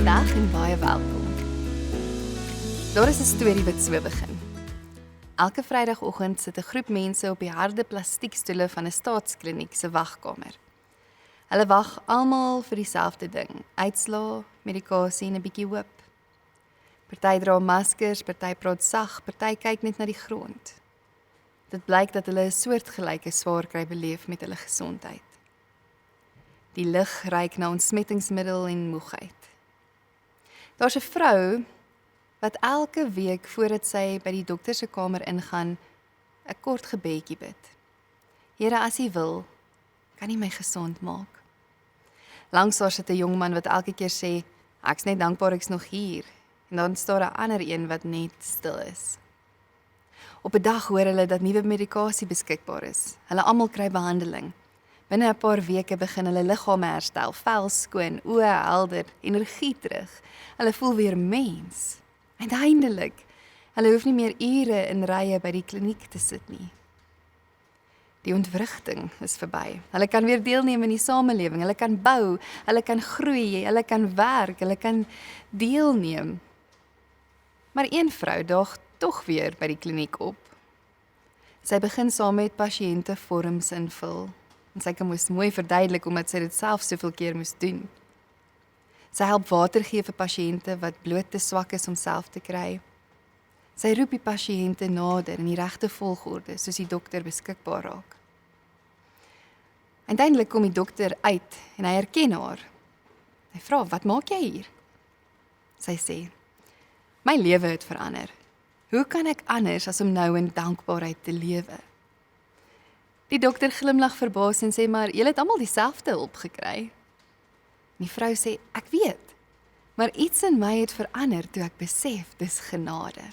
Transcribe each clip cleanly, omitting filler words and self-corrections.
Goeiedag en baie welkom. Daar is 'n storie wat so begin. Elke Vrydagoggend sit 'n groep mense op die harde plastiekstoele van 'n staatskliniek se wagkamer. Hulle wag almal vir dieselfde ding: uitslae, medikasie en 'n bietjie hoop. Party dra maskers, party praat sag, party kyk net na die grond. Dit blyk dat hulle 'n soortgelyke swaar kry beleef met hulle gesondheid. Die lug ruik na ontsmettingsmiddel en moegheid. Daar's 'n vrou wat elke week voordat sy by die dokter se kamer ingaan, 'n kort gebedjie bid. Here, as U wil, kan U my gesond maak. Langs haar sit 'n jong man wat elke keer sê, ek's net dankbaar ek's nog hier. En dan staan 'n ander een wat net stil is. Op 'n dag hoor hulle dat nuwe medikasie beskikbaar is. Hulle almal kry behandeling. Binne 'n paar weke begin hulle liggame herstel, vel skoon, oë helder, energie terug. Hulle voel weer mens. Uiteindelik, hulle hoef nie meer ure in rye by die kliniek te sit nie. Die ontwrigting is verby. Hulle kan weer deelneem in die samelewing, hulle kan bou, hulle kan groei, hulle kan werk, hulle kan deelneem. Maar een vrou daag tog weer by die kliniek op. Sy begin saam met pasiënte vorms invul. En sy kan moes mooi verduidelik omdat sy dit self soveel keer moes doen. Sy help water gee vir pasiënte wat bloot te swak is om self te kry. Sy roep die pasiënte nader in die regte volgorde, soos die dokter beskikbaar raak. Uiteindelik kom die dokter uit en hy herken haar. Hy vra, wat maak jy hier? Sy sê, my lewe het verander. Hoe kan ek anders as om nou in dankbaarheid te lewe? Die dokter glimlag verbaas en sê, maar julle het almal dieselfde hulp gekry. Die vrou sê, ek weet, maar iets in my het verander toe ek besef, dis genade.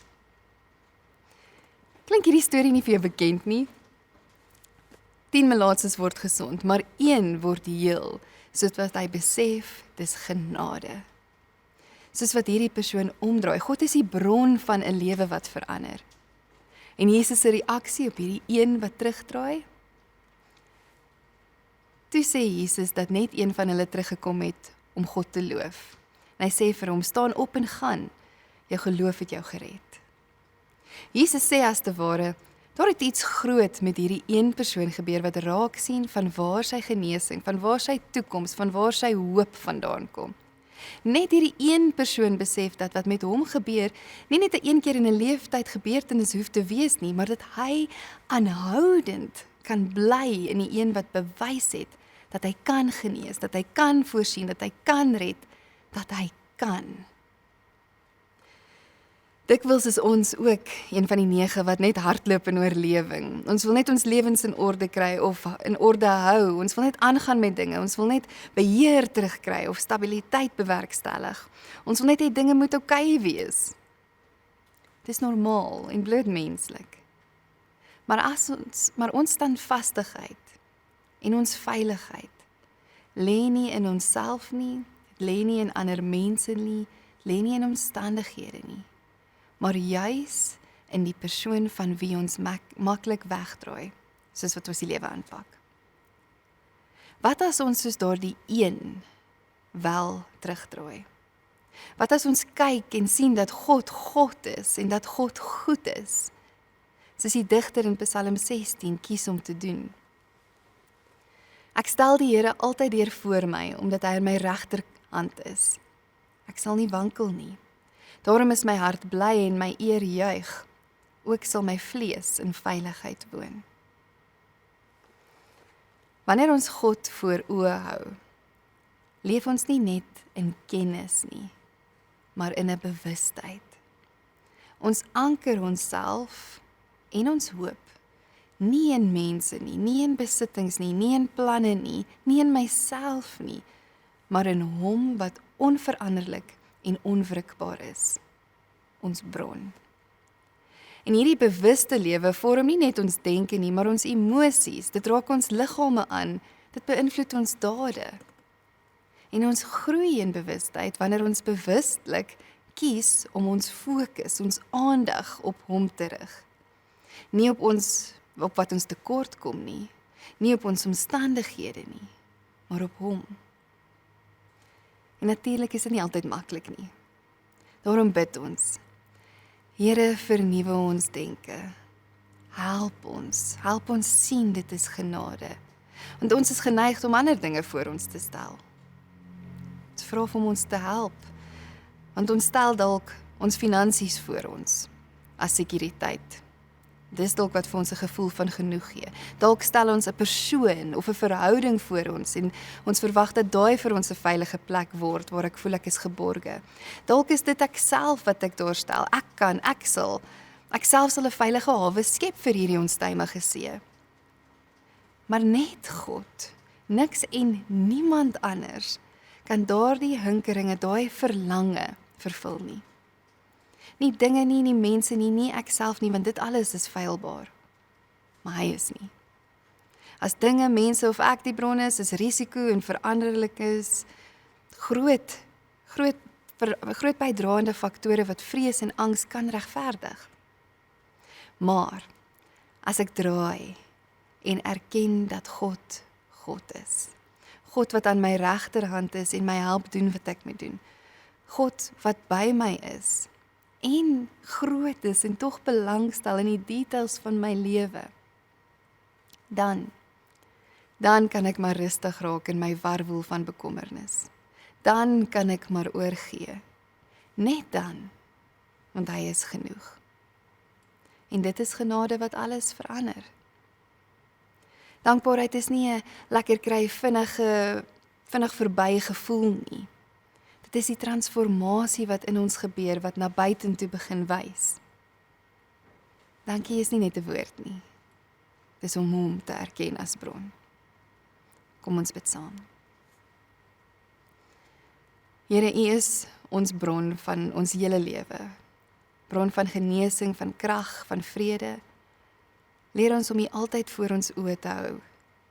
Klink hierdie storie nie vir jou bekend nie? 10 melaatses word gesond, maar 1 word heel, soos wat hy besef, dis genade. Soos wat hierdie persoon omdraai, God is die bron van 'n lewe wat verander. En Jesus se reaksie op hierdie een wat terugdraai? Toe sê Jesus dat net een van hulle teruggekom het om God te loof. En hy sê vir hom, staan op en gaan, jou geloof het jou gered. Jesus sê as te ware, daar het iets groot met hierdie een persoon gebeur wat raak sien van waar sy genesing, van waar sy toekoms, van waar sy hoop vandaan kom. Net hierdie een persoon besef dat wat met hom gebeur, nie net 'n keer in 'n leeftyd gebeurtenis hoef te wees nie, maar dat hy aanhoudend kan bly in die een wat bewys het, dat hy kan genees, dat hy kan voorsien, dat hy kan red, dat hy kan. Dikwels is ons ook een van die 9 wat net hardloop in oorlewing. Ons wil net ons lewens in orde kry of in orde hou. Ons wil net aangaan met dinge. Ons wil net beheer terugkry of stabiliteit bewerkstellig. Ons wil net hê dinge moet oukei wees. Dis normaal en bloot menslik. Maar ons standvastigheid en ons veiligheid lê nie in onsself nie, lê nie in ander mense nie, lê nie in omstandighede nie, maar juis in die persoon van wie ons maklik wegdraai, soos wat ons die lewe aanpak. Wat as ons soos daardie een wel terugdraai? Wat as ons kyk en sien dat God God is en dat God goed is, soos die digter in Psalm 16 kies om te doen? Ek stel die Here altyd deur voor my, omdat hy aan my regterhand is. Ek sal nie wankel nie. Daarom is my hart bly en my eer juig. Ook sal my vlees in veiligheid woon. Wanneer ons God voor oë hou, leef ons nie net in kennis nie, maar in 'n bewustheid. Ons anker onsself en ons hoop nie in mense nie, nie in besittings nie, nie in planne nie, nie in myself nie, maar in Hom wat onveranderlik en onwrikbaar is, ons bron. En hierdie bewuste lewe vorm nie net ons denke nie, maar ons emosies, dit raak ons liggame aan, dit beïnvloed ons dade. En ons groei in bewustheid wanneer ons bewustelik kies om ons fokus, ons aandag op Hom te rig. Nie op wat ons tekort kom nie, nie op ons omstandighede nie, maar op Hom. En natuurlik is dit nie altyd maklik nie. Daarom bid ons. Here, vernuwe ons denke. Help ons sien dit is genade. Want ons is geneig om ander dinge voor ons te stel. Ons vra om ons te help, want ons stel dalk ons finansies voor ons as sekuriteit. Dis dalk wat vir ons 'n gevoel van genoeg gee. Dalk stel ons 'n persoon of 'n verhouding voor ons en ons verwag dat daai vir ons 'n veilige plek word waar ek voel ek is geborge. Dalk is dit ek self wat ek daar stel. Ek self sal 'n veilige hawe skep vir hierdie onstuimige see. Maar net God, niks en niemand anders kan daardie hinkeringe, daai verlange vervul nie. Nie dinge nie mense nie ek self nie, want dit alles is feilbaar. Maar hy is nie. As dinge, mense of ek die bron is risiko en veranderlik is, groot bydraende faktore wat vrees en angs kan regverdig. Maar, as ek draai en erken dat God is, God wat aan my regterhand is en my help doen wat ek moet doen, God wat by my is, en groot is en tog belangstel in die details van my lewe, dan kan ek maar rustig raak in my warwoel van bekommernis. Dan kan ek maar oorgee. Net dan, want hy is genoeg. En dit is genade wat alles verander. Dankbaarheid is nie 'n lekker kry vinnig verby gevoel nie. Dit is die transformasie wat in ons gebeur, wat na buitentoe begin wys. Dankie is nie net 'n woord nie. Dis om hom te erken as bron. Kom ons bid saam. Here, U is ons bron van ons hele lewe. Bron van genesing, van krag, van vrede. Leer ons om U altyd voor ons oë te hou.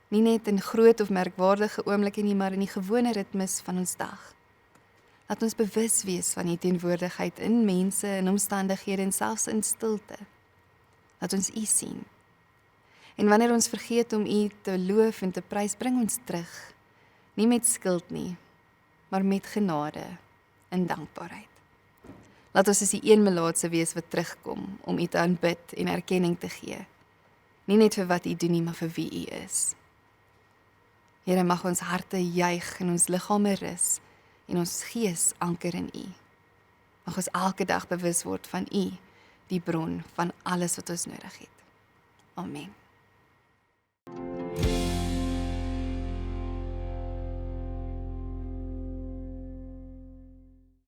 Nie net in groot of merkwaardige oomblikke nie, maar in die gewone ritmes van ons dag. Laat ons bewus wees van U teenwoordigheid in mense, in omstandighede en selfs in stilte. Laat ons U sien. En wanneer ons vergeet om U te loof en te prys, bring ons terug. Nie met skuld nie, maar met genade en dankbaarheid. Laat ons as die een melaatse wees wat terugkom om U te aanbid en erkenning te gee. Nie net vir wat U doen nie, maar vir wie U is. Here, mag ons harte juig en ons liggame rus en ons gees anker in U. Mag ons elke dag bewus word van U, die bron van alles wat ons nodig het. Amen.